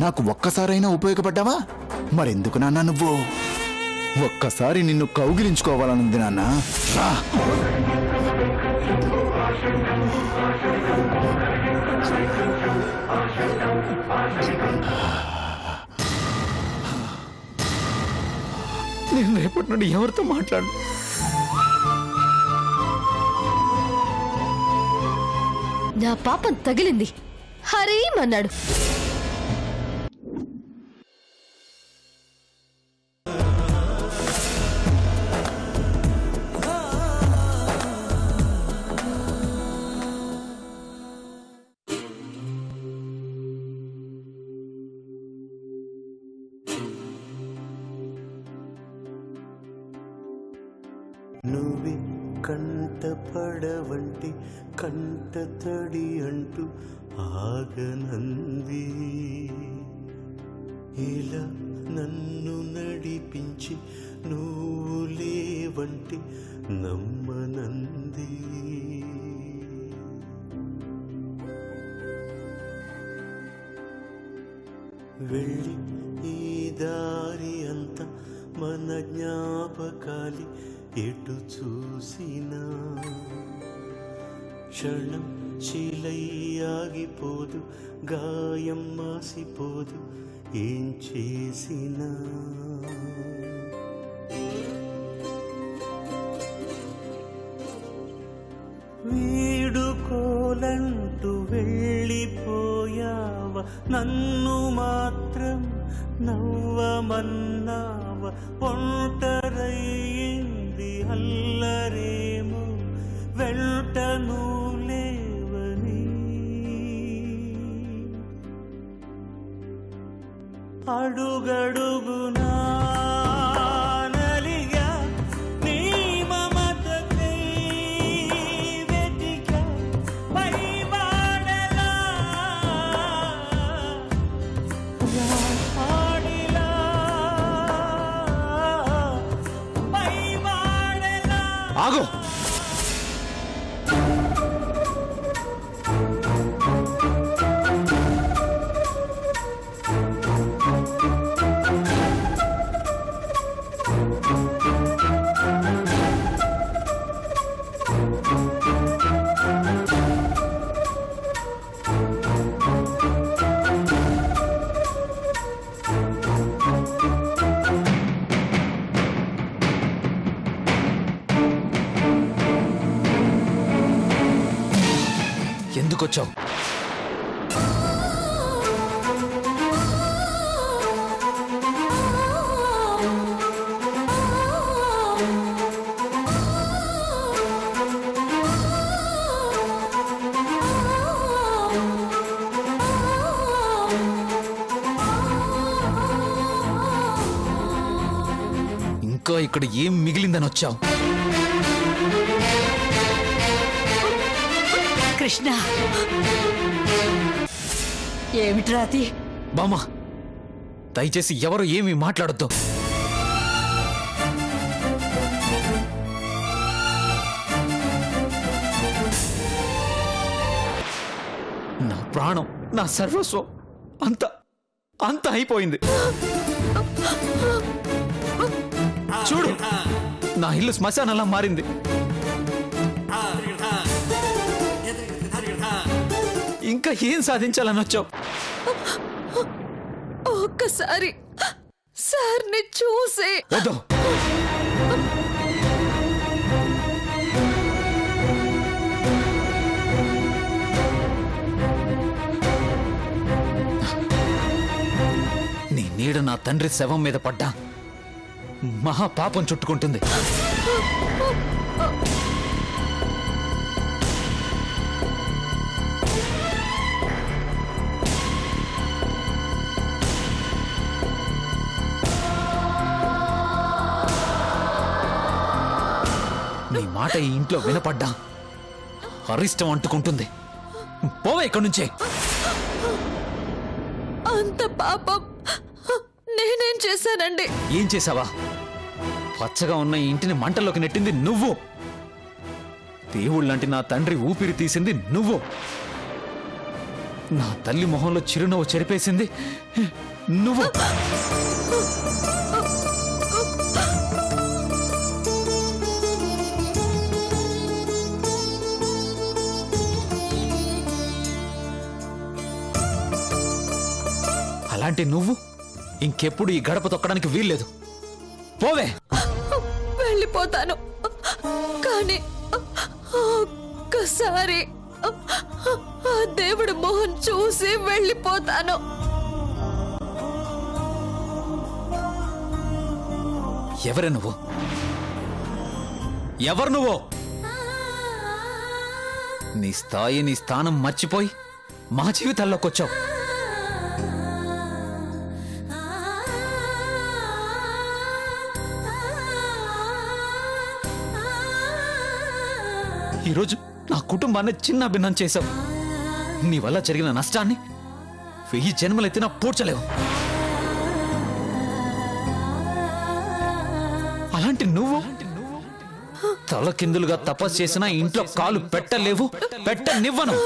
నాకు ఒక్కసారైనా ఉపయోగపడ్డావా? మరెందుకు నాన్న నువ్వు? ఒక్కసారి నిన్ను కౌగిలించుకోవాలనుంది నాన్న. నేను రేపటి నుండి ఎవరితో మాట్లాడు? నా పాపం తగిలింది. హరేమన్నాడు. నువ్వే కంట పడవంటి కంట తడి అంటూ ఆగనంది, ఇలా నన్ను నడిపించి నువ్వు లేవంటి నమ్మనంది. వెళ్ళి ఈ దారి అంతా మన జ్ఞాపకాలి, ఎటు చూసినా క్షణం శిలయ్యాగిపోదు, గాయం మాసిపోదు, ఏం చేసినా. వీడుకోలంటూ వెళ్ళిపోయావా, నన్ను మాత్రం నవ్వమన్నావ. ఒంటరయ్యింది అల్లరేమో వెంటను లేవని, అడుగడుగునా నలిగా నీ మమతకై వెతిక పైవాడలా ఆడిలా పైవాడలా. ఆగు. ఎందుకొచ్చావు? ఇంకా ఇక్కడ ఏం మిగిలిందని వచ్చావు? కృష్ణ, ఏమిట్రాది? బామా, దయచేసి ఎవరు ఏమీ మాట్లాడొద్దు. నా ప్రాణం, నా సర్వస్వం అంత అయిపోయింది. చూడు, నా ఇల్లు శ్మశానంలా మారింది. ఇంకా ఏం సాధించాలని వచ్చావు? ఒక్కసారి సార్ని చూసే. వద్దు. నీ నీడ నా తండ్రి శవం మీద పడ్డా మహాపాపం చుట్టుకుంటుంది. నీ మాట ఈ ఇంట్లో వినపడ్డా అరిష్టం అంటుకుంటుంది. పోవే ఇక్కడి నుంచే. అంత పాపం నేనేం చేశానండి? ఏం చేసావా? పచ్చగా ఉన్న ఈ ఇంటిని మంటల్లోకి నెట్టింది నువ్వు. దేవుళ్ళంటి నా తండ్రి ఊపిరి తీసింది నువ్వు. నా తల్లి మొహంలో చిరునవ్వు చెరిపేసింది నువ్వు. అలాంటి నువ్వు ఇంకెప్పుడు ఈ గడప తొక్కడానికి వీల్లేదు. పోవే. వెళ్ళిపోతాను, కానీ ఒక్కసారి ఆ దేవుడి మొహం చూసి వెళ్ళిపోతాను. ఎవరే నువ్వు? ఎవరు నువ్వు? నీ స్థాయి నీ స్థానం మర్చిపోయి మా జీవితాల్లోకి వచ్చావు. ఈరోజు నా కుటుంబాన్ని చిన్న భిన్నం చేశావు. నీ వల్ల జరిగిన నష్టాన్ని 1000 జన్మలెత్తినా పూడ్చలేవు. అలాంటి నువ్వు తలకిందులుగా తపస్సు చేసినా ఇంట్లో కాలు పెట్టలేవు, పెట్టనివ్వను.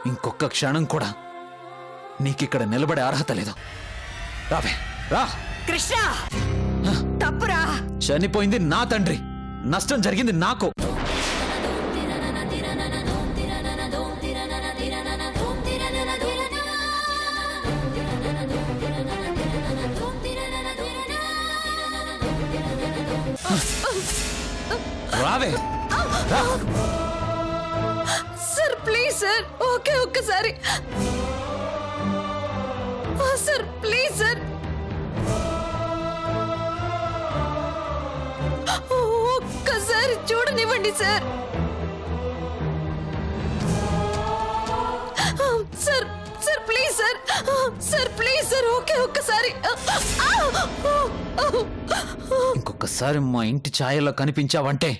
ఇంకొక క్షణం కూడా నీకిక్కడ నిలబడే అర్హత లేదు. రావే, రా. కృష్ణ, తప్పురా. చనిపోయింది నా తండ్రి, నష్టం జరిగింది నాకు. రావే, రా. సార్ ప్లీజ్ సార్, ఓకే ఒక్కసారి. సార్ ప్లీజ్ సార్, ఒక్కసారి చూడనివ్వండి sir. Sir sir please sir, sir please sir, okay ఒక్కసారి. ఇంకొకసారి మా ఇంటి ఛాయలో కనిపించావంటే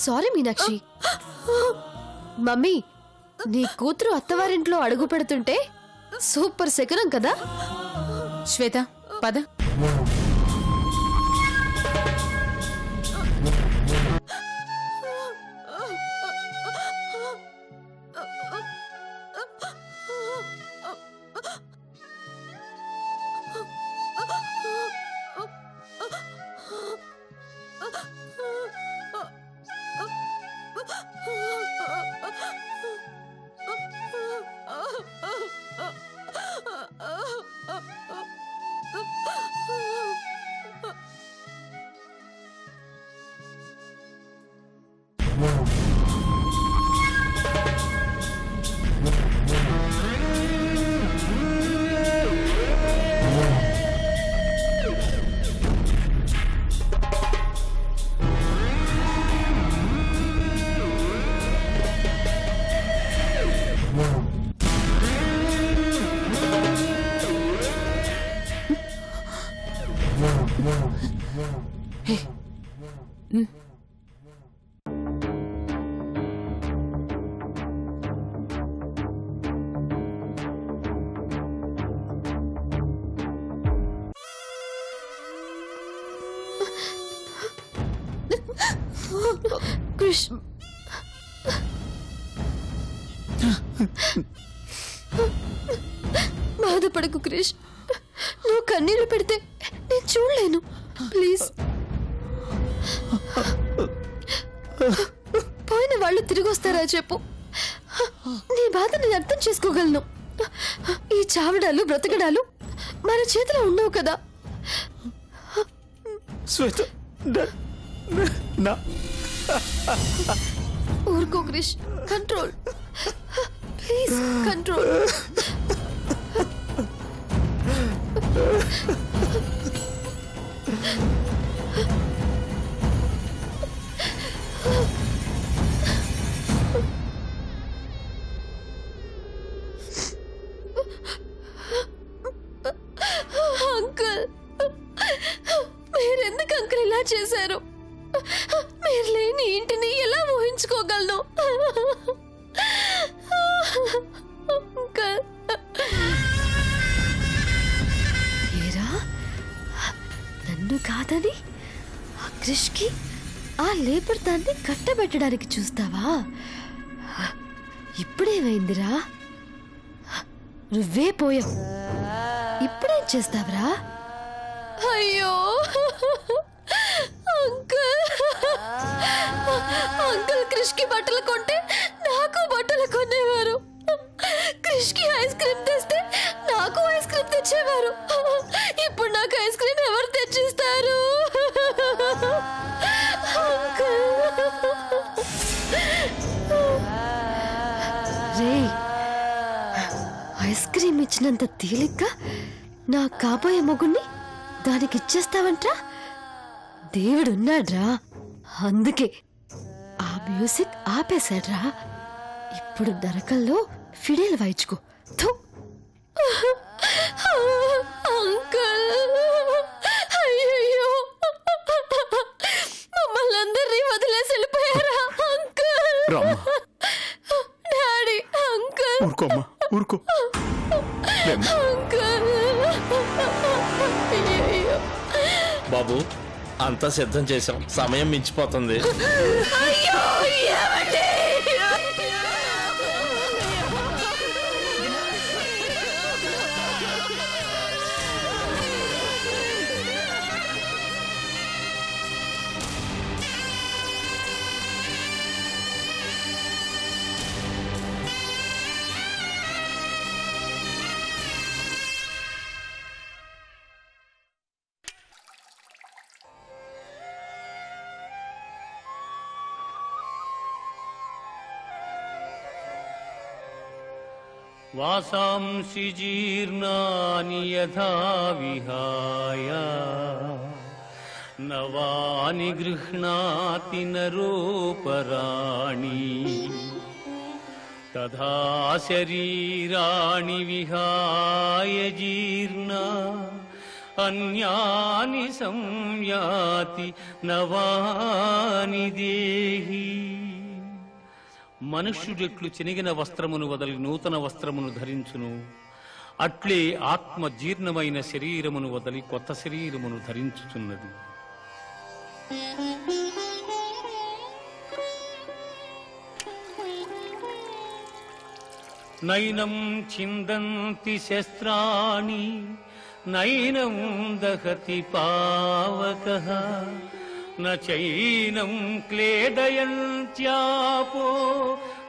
సారీ మీనాక్షి. మమ్మీ, నీ కూతురు అత్తవారింట్లో అడుగు పెడుతుంటే సూపర్ శకునం కదా. శ్వేత, పద. క్రిష్ బాధపడకు క్రిష్. నువ్వు కన్నీళ్లు పెడితే నేను చూడలేను. ప్లీజ్. పోయిన వాళ్ళు తిరిగి వస్తారా చెప్పు. నీ బాధ నేను అర్థం చేసుకోగలను. ఈ చావడాలు బ్రతకడాలు మన చేతిలో ఉండవు కదా. శ్వేత, ఊరుకో Krish. Control please, control. Uncle, మీరెందుకు అంకుల్ ఇలా చేశారు? మీరు లేని ఇంటిని ఎలా ఊహించుకోగలను? అంకుల్, ఏరా నన్ను కాదని ఆ క్రిష్కి ఆ లేబర్ దాన్ని కట్టబెట్టడానికి చూస్తావా? ఇప్పుడేమైందిరా? నువ్వే పోయావు. ఇప్పుడేం చేస్తావరా? అయ్యో అంకుల్, అంకుల్ క్రిష్కి బట్టలు కొంటే నాకు బట్టలు కొనేవారు. క్రిష్కి ఐస్ క్రీమ్ తెస్తే నాకు ఐస్ క్రీమ్ తెచ్చేవారు. ఇప్పుడు నాకు ఐస్ క్రీమ్ ఎవరు తెచ్చిస్తారు? రే, ఐస్ క్రీమ్ ఇచ్చినంత తేలిగ్గా నా కాబోయే మొగుణ్ణి దానికి ఇచ్చేస్తావంట్రా? దేవుడున్నాడ్రా, అందుకే ఆ మ్యూజిక్ ఆపేశాడ్రా. ఇప్పుడు నరకంలో ఫిడేలు వాయించుకో. అంకుల్, అయ్యో మమ్మల్ని అందరినీ వదిలేసి వెళ్ళిపోయారా అంకుల్? Daddy, uncle. ఊరుకోమ్మా, ఊరుకో. బాబు, అంతా సిద్ధం చేశాం. సమయం మించిపోతుంది. వాసాంసి జీర్ణాని యథా విహాయ నవాని గృహ్ణాతి నరోపరాణి తథా శరీరాణి విహాయ జీర్ణ అన్యాని సంయాతి నవాని దేహి. మనుష్యుడెట్లు చినిగిన వస్త్రమును వదలి నూతన వస్త్రమును ధరించును, అట్లే ఆత్మ జీర్ణమైన శరీరమును వదలి కొత్త శరీరమును ధరించుచున్నది. నైనం ఛిందంతి శస్త్రాణి నైనం దహతి పావకః నైనం క్లేదయంత్యాపో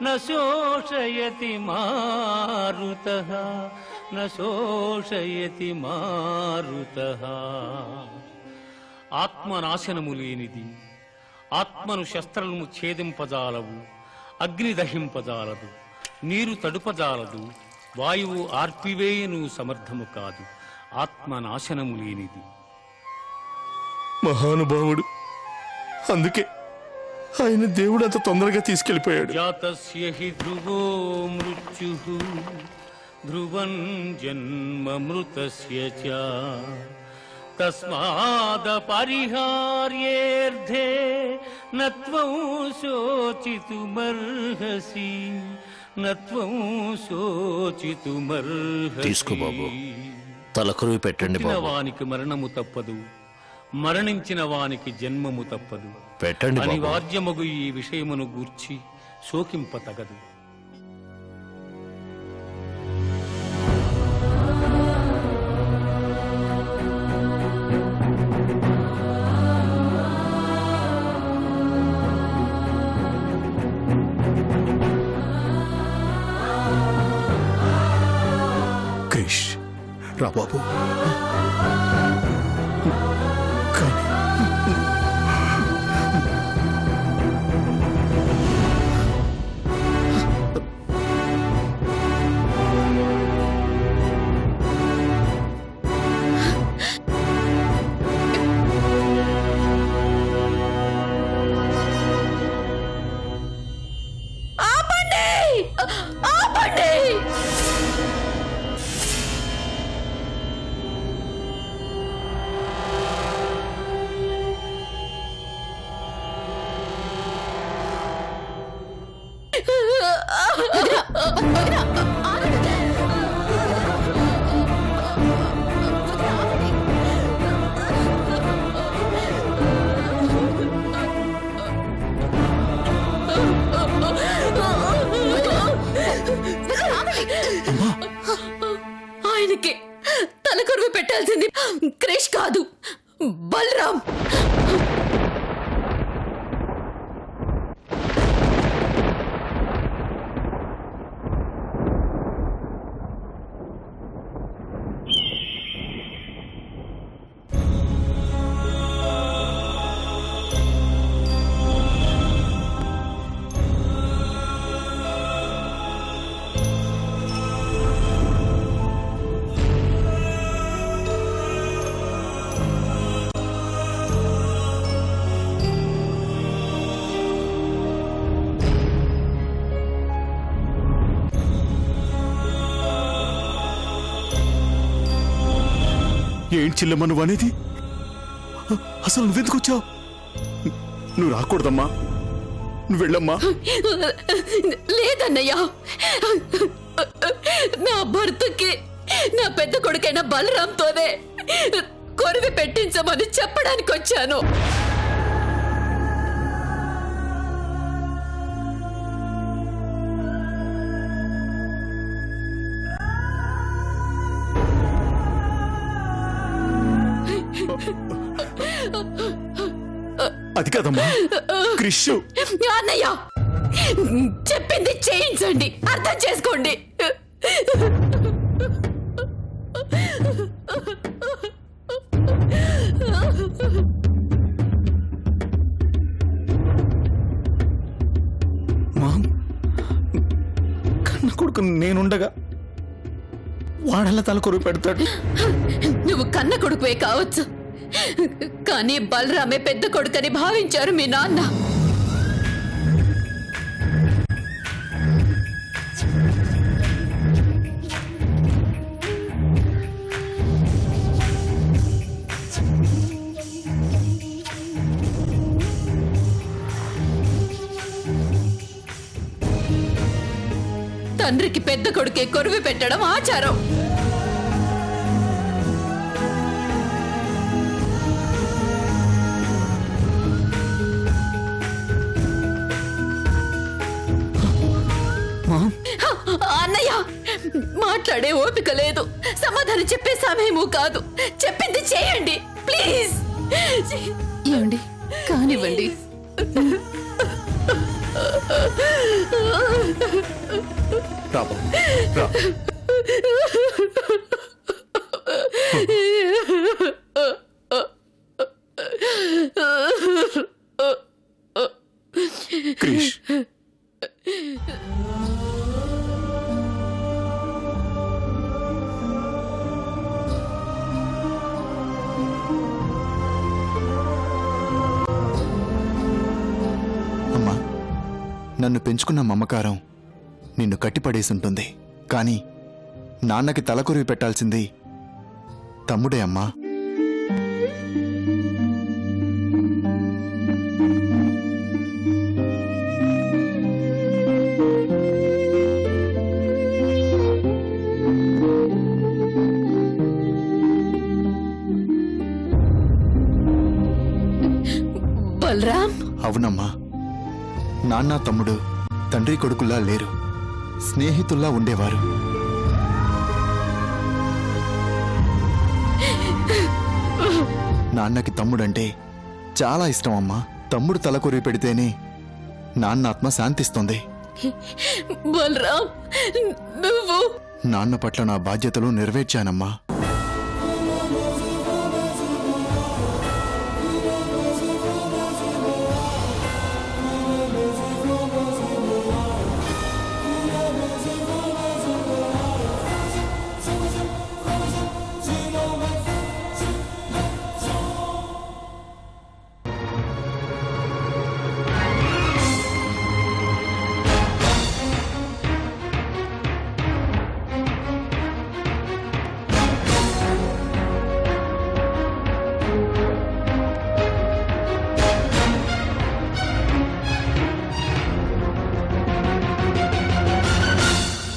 న శోషయతి మారుతః న శోషయతి మారుతః. ఆత్మనాశనము లేనిది, ఆత్మను శస్త్రము ఛేదింపజాలవు, అగ్ని దహింపజాలదు, నీరు తడుపజాలదు, వాయువు ఆర్పివేయను సమర్థము కాదు. ఆత్మనాశనము లేనిది. మహానుభావుడు, అందుకే ఆయన దేవుడు అంత తొందరగా తీసుకెళ్లిపోయాడు. జాతస్య హి ధ్రువో మృత్యుః ధ్రువం జన్మ మృతస్య చ తస్మాదపరిహార్యేర్థే నత్వం శోచితుమర్హసి నత్వం శోచితుమర్హసి. తీసుకో బాబు, తలకరువి పెట్టండి బాబు. వానికి మరణము తప్పదు, మరణించిన వానికి జన్మము తప్పదు. పెట్టండి బాబు. అనివార్యమగు ఈ విషయమును గూర్చి శోకింప తగదు. క్రిష్ రా బాబు. కానీ ఆపండి! ఆపండి! ఆయనకి తలకొరువు పెట్టాల్సింది క్రిష్ కాదు, బలరాం. ఏంటి చిల్లమ్మ నువ్వు అనేది? అసలు నువ్వెందుకు వచ్చావు? నువ్వు రాకూడదమ్మా, నువ్వు వెళ్ళమ్మా. లేదన్నయ్యా, నా భర్తకి నా పెద్ద కొడుకైన బలరాంతోనే కొరివి పెట్టించమని చెప్పడానికి వచ్చాను. అది కాదమ్మా క్రిష్. అన్నయ్య చెప్పింది చేయించండి, అర్థం చేసుకోండి. మామ్, కన్న కొడుకు నేనుండగా వాడెలా తలకొరువు పెడతాడు? నువ్వు కన్న కొడుకువే కావచ్చు, కానీ బలరామే పెద్ద కొడుకని భావించారు మీ నాన్న. తండ్రికి పెద్ద కొడుకే కొరివి పెట్టడం ఆచారం. అన్నయ్య మాట్లాడే ఓపిక లేదు, సమాధానం చెప్పే సమయము కాదు. చెప్పింది చేయండి ప్లీజ్. ఏమండి కానివ్వండి. రా బాబు, రా. క్రిష్, అమ్మా, నన్ను పెంచుకున్న మమకారం నిన్ను కట్టిపడేసుంటుంది. కానీ నాన్నకి తలకొరివి పెట్టాల్సింది తమ్ముడే అమ్మా. బలరాం అవునమ్మా, నాన్న తమ్ముడు తండ్రి కొడుకుల్లా లేరు, స్నేహితుల్లా ఉండేవారు. నాన్నకి తమ్ముడంటే చాలా ఇష్టం అమ్మా. తమ్ముడు తలకొరి పెడితేనే నాన్న ఆత్మ శాంతిస్తుంది. బలరాం, నువ్వు నాన్న పట్ల నా బాధ్యతలు నెరవేర్చానమ్మా.